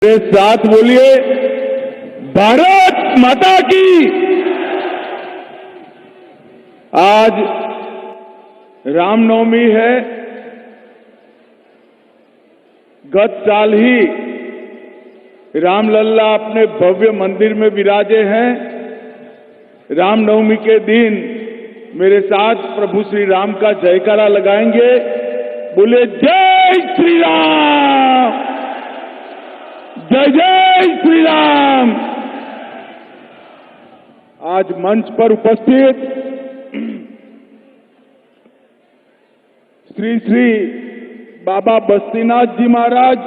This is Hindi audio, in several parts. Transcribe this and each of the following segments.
मेरे साथ बोलिए, भारत माता की। आज रामनवमी है। गत साल ही रामलल्ला अपने भव्य मंदिर में विराजे हैं। रामनवमी के दिन मेरे साथ प्रभु श्री राम का जयकारा लगाएंगे। बोले जय श्री राम, जय जय श्री राम। आज मंच पर उपस्थित श्री श्री बाबा बस्तीनाथ जी महाराज,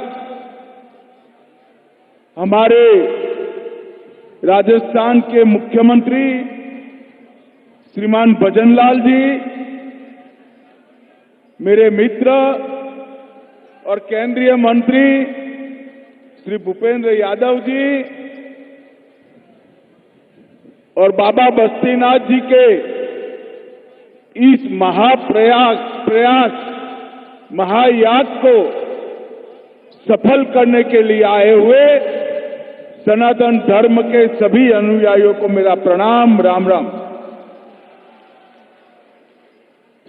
हमारे राजस्थान के मुख्यमंत्री श्रीमान भजनलाल जी, मेरे मित्र और केंद्रीय मंत्री श्री भूपेंद्र यादव जी और बाबा बस्तीनाथ जी के इस महायाग को सफल करने के लिए आए हुए सनातन धर्म के सभी अनुयायियों को मेरा प्रणाम, राम राम।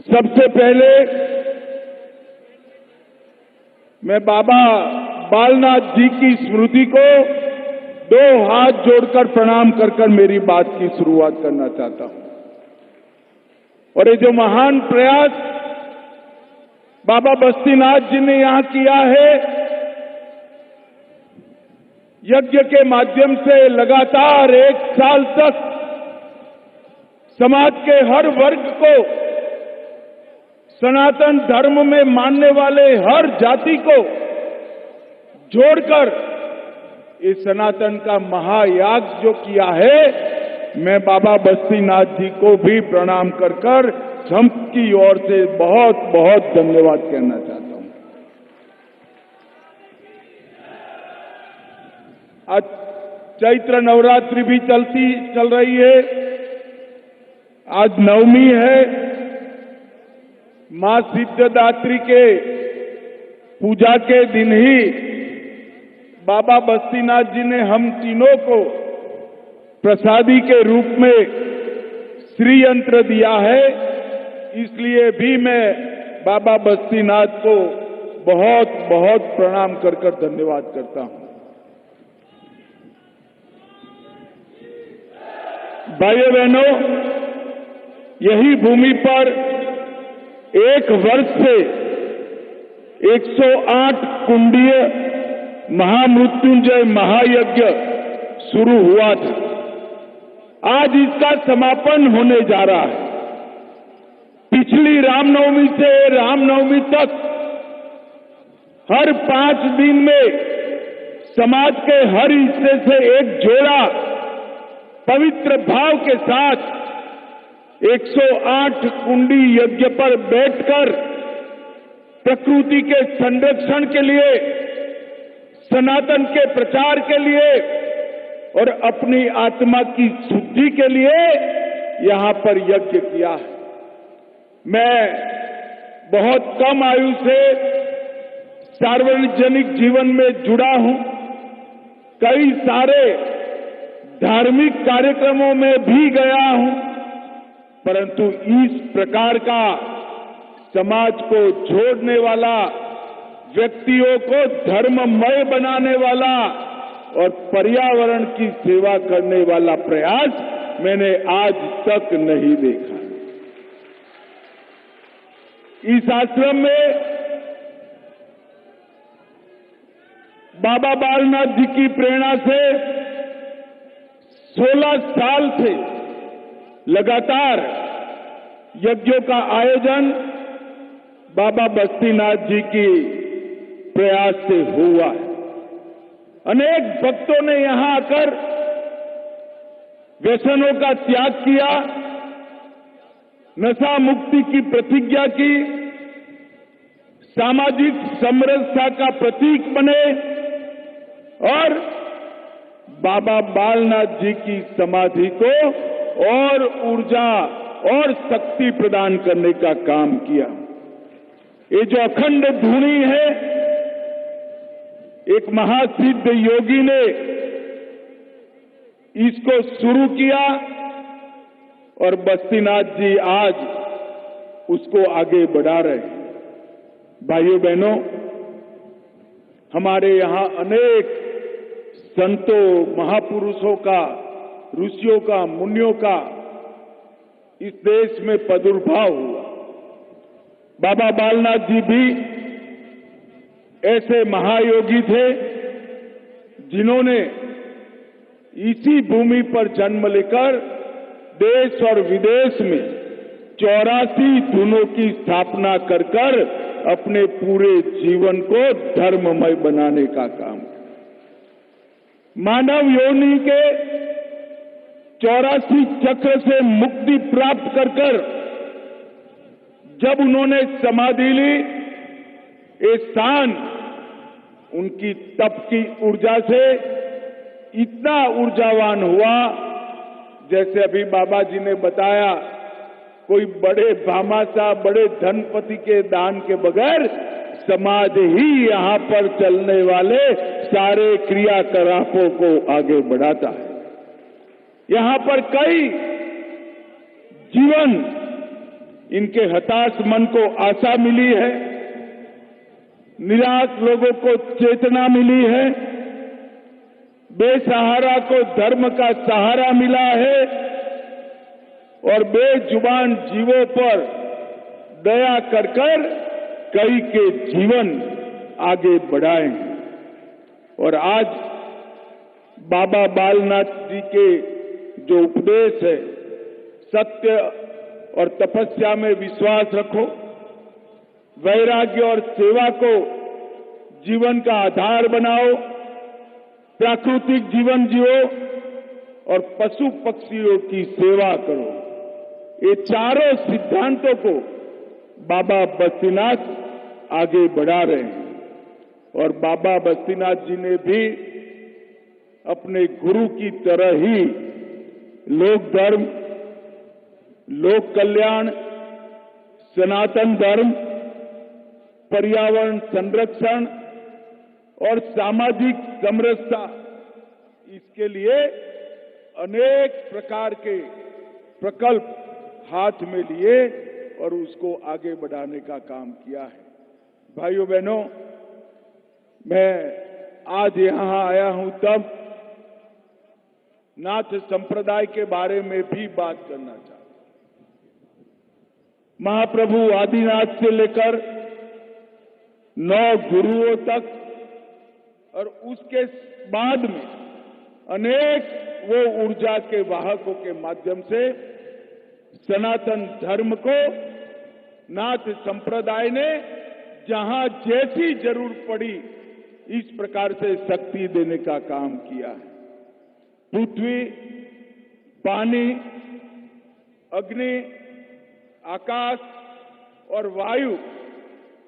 सबसे पहले मैं बाबा बालनाथ जी की स्मृति को दो हाथ जोड़कर प्रणाम कर मेरी बात की शुरुआत करना चाहता हूं। और ये जो महान प्रयास बाबा बस्तीनाथ जी ने यहां किया है, यज्ञ के माध्यम से लगातार 1 साल तक समाज के हर वर्ग को, सनातन धर्म में मानने वाले हर जाति को जोड़कर इस सनातन का महायाग जो किया है, मैं बाबा बस्तीनाथ जी को भी प्रणाम कर सबकी ओर से बहुत बहुत धन्यवाद कहना चाहता हूं। आज चैत्र नवरात्रि भी चल रही है। आज नवमी है। मां सिद्धदात्री के पूजा के दिन ही बाबा बस्तीनाथ जी ने हम तीनों को प्रसादी के रूप में श्री यंत्र दिया है। इसलिए भी मैं बाबा बस्तीनाथ को बहुत बहुत प्रणाम कर धन्यवाद करता हूं। भाइयों बहनों, यही भूमि पर 1 वर्ष से 108 कुंडीय महामृत्युंजय महायज्ञ शुरू हुआ था। आज इसका समापन होने जा रहा है। पिछली रामनवमी से रामनवमी तक हर 5 दिन में समाज के हर हिस्से से एक जोड़ा पवित्र भाव के साथ 108 कुंडी यज्ञ पर बैठकर प्रकृति के संरक्षण के लिए, सनातन के प्रचार के लिए और अपनी आत्मा की शुद्धि के लिए यहां पर यज्ञ किया है। मैं बहुत कम आयु से सार्वजनिक जीवन में जुड़ा हूं। कई सारे धार्मिक कार्यक्रमों में भी गया हूं, परंतु इस प्रकार का समाज को जोड़ने वाला, व्यक्तियों को धर्ममय बनाने वाला और पर्यावरण की सेवा करने वाला प्रयास मैंने आज तक नहीं देखा। इस आश्रम में बाबा बालनाथ जी की प्रेरणा से 16 साल से लगातार यज्ञों का आयोजन बाबा बस्तीनाथ जी की प्रयास से हुआ है। अनेक भक्तों ने यहां आकर व्यसनों का त्याग किया, नशा मुक्ति की प्रतिज्ञा की, सामाजिक समरसता का प्रतीक बने और बाबा बालनाथ जी की समाधि को और ऊर्जा और शक्ति प्रदान करने का काम किया। ये जो अखंड धुनी है, एक महासिद्ध योगी ने इसको शुरू किया और बस्तीनाथ जी आज उसको आगे बढ़ा रहे हैं। भाइयों बहनों, हमारे यहां अनेक संतों, महापुरुषों का, ऋषियों का, मुनियों का इस देश में प्रादुर्भाव हुआ। बाबा बालनाथ जी भी ऐसे महायोगी थे जिन्होंने इसी भूमि पर जन्म लेकर देश और विदेश में 84 धुनों की स्थापना कर अपने पूरे जीवन को धर्ममय बनाने का काम किया। मानव योनि के 84 चक्र से मुक्ति प्राप्त कर जब उन्होंने समाधि ली, ये स्थान उनकी तप की ऊर्जा से इतना ऊर्जावान हुआ, जैसे अभी बाबा जी ने बताया, कोई बड़े भामाशाह, बड़े धनपति के दान के बगैर समाज ही यहां पर चलने वाले सारे क्रियाकलापों को आगे बढ़ाता है। यहां पर कई जीवन, इनके हताश मन को आशा मिली है, निराश लोगों को चेतना मिली है, बेसहारा को धर्म का सहारा मिला है और बेजुबान जीवों पर दया कर कई के जीवन आगे बढ़ाए। और आज बाबा बालनाथ जी के जो उपदेश है, सत्य और तपस्या में विश्वास रखो, वैराग्य और सेवा को जीवन का आधार बनाओ, प्राकृतिक जीवन जियो और पशु पक्षियों की सेवा करो, ये चारों सिद्धांतों को बाबा बस्तीनाथ आगे बढ़ा रहे हैं। और बाबा बस्तीनाथ जी ने भी अपने गुरु की तरह ही लोक धर्म, लोक कल्याण, सनातन धर्म, पर्यावरण संरक्षण और सामाजिक समरसता, इसके लिए अनेक प्रकार के प्रकल्प हाथ में लिए और उसको आगे बढ़ाने का काम किया है। भाइयों बहनों, मैं आज यहां आया हूं तब नाथ संप्रदाय के बारे में भी बात करना चाहता हूं। महाप्रभु आदिनाथ से लेकर 9 गुरुओं तक और उसके बाद में अनेक वो ऊर्जा के वाहकों के माध्यम से सनातन धर्म को नाथ संप्रदाय ने जहां जैसी जरूरत पड़ी इस प्रकार से शक्ति देने का काम किया है। पृथ्वी, पानी, अग्नि, आकाश और वायु,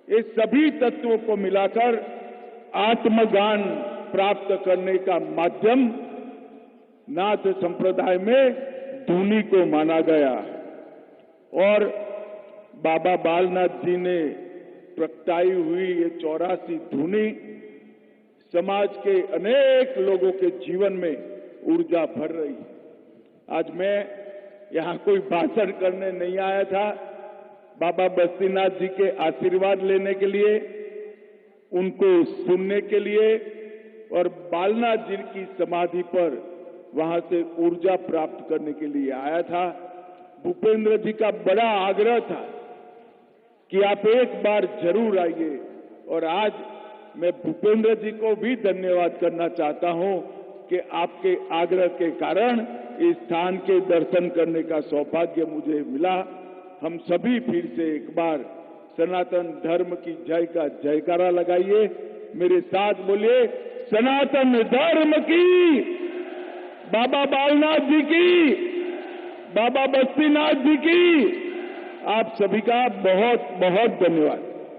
ये सभी तत्वों को मिलाकर आत्मज्ञान प्राप्त करने का माध्यम नाथ संप्रदाय में धुनी को माना गया है। और बाबा बालनाथ जी ने प्रगटाई हुई ये 84 धुनी समाज के अनेक लोगों के जीवन में ऊर्जा भर रही है। आज मैं यहां कोई भाषण करने नहीं आया था, बाबा बस्तीनाथ जी के आशीर्वाद लेने के लिए, उनको सुनने के लिए और बालनाथ जी की समाधि पर वहां से ऊर्जा प्राप्त करने के लिए आया था। भूपेंद्र जी का बड़ा आग्रह था कि आप एक बार जरूर आइए और आज मैं भूपेंद्र जी को भी धन्यवाद करना चाहता हूं कि आपके आग्रह के कारण इस स्थान के दर्शन करने का सौभाग्य मुझे मिला। हम सभी फिर से एक बार सनातन धर्म की जय का जयकारा लगाइए, मेरे साथ बोलिए, सनातन धर्म की, बाबा बालनाथ जी की, बाबा बस्तीनाथ जी की। आप सभी का बहुत बहुत धन्यवाद।